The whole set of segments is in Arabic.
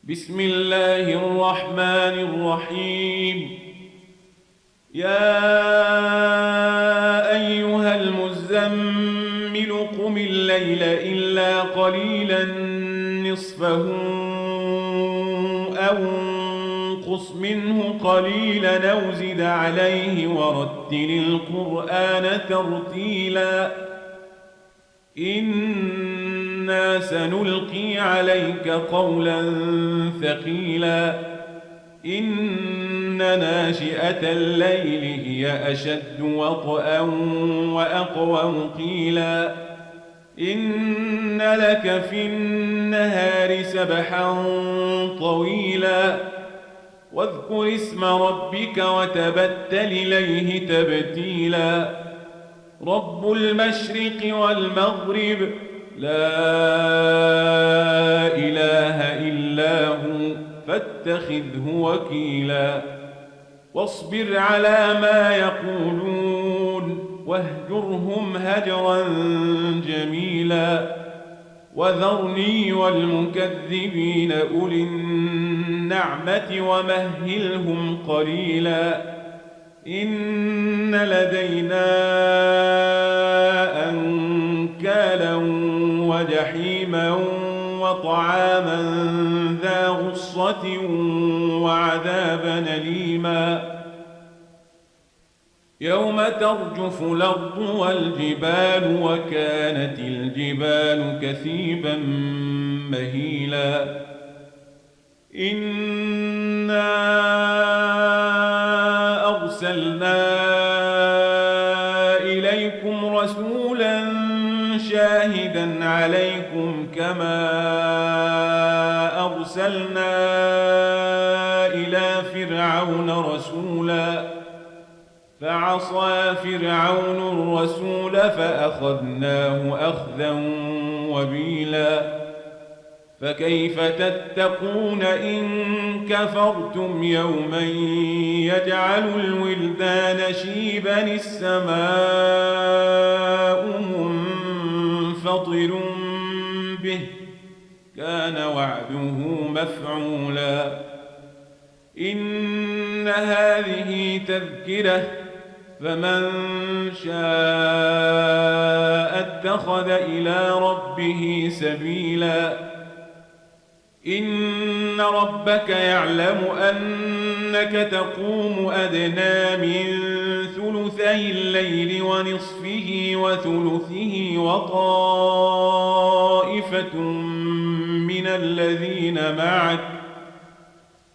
بسم الله الرحمن الرحيم. يا أيها المزمل قم الليل إلا قليلا نصفه أو انقص منه قليلا أو زد عليه ورتل القرآن ترتيلا إنا سنلقي عليك قولا ثقيلا إن ناشئة الليل هي أشد وطئا وأقوم قيلا إن لك في النهار سبحا طويلا واذكر اسم ربك وتبتل إليه تبتيلا رب المشرق والمغرب لا إله إلا هو فاتخذه وكيلا واصبر على ما يقولون واهجرهم هجرا جميلا وذرني والمكذبين أولي النعمة ومهلهم قليلا إن لدينا أنكالا وجحيما وطعاما ذا غصة وعذابا أليما يوم ترجف الأرض والجبال وكانت الجبال كثيبا مهيلا إنا أرسلنا إليكم رسولا شاهدا عليكم كما أرسلنا إلى فرعون رسولا فعصى فرعون الرسول فأخذناه أخذا وبيلا فكيف تتقون إن كفرتم يوما يجعل الولدان شيبا السماء منفطر به كان وعده مفعولا إن هذه تذكرة فمن شاء اتخذ إلى ربه سبيلا إن ربك يعلم أنك تقوم أدنى من ثلثي الليل ونصفه وثلثه وطائفة من الذين معك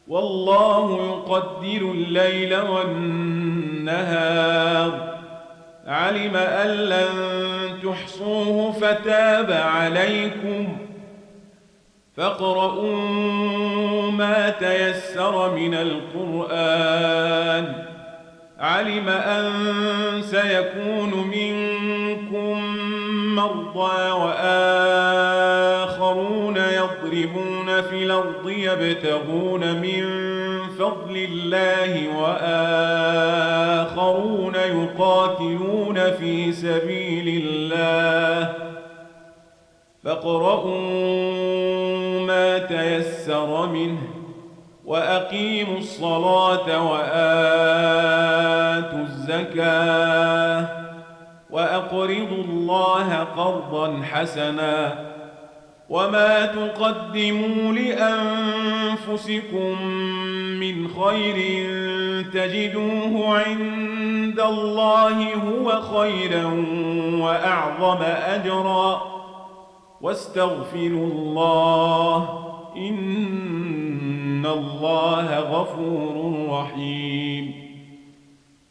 والله يقدر الليل والنهار علم أن لن تحصوه فتاب عليكم فاقرؤوا ما تيسر من القرآن علم أن سيكون منكم مرضى وآخرون يضربون في الأرض يبتغون من فضل الله وآخرون يقاتلون في سبيل الله فاقرؤوا ما تيسر منه وأقيموا الصلاة وآتوا الزكاة وأقرضوا الله قرضا حسنا وما تقدموا لأنفسكم من خير تجدوه عند الله هو خيرا وأعظم أجرا واستغفروا الله إن الله غفور رحيم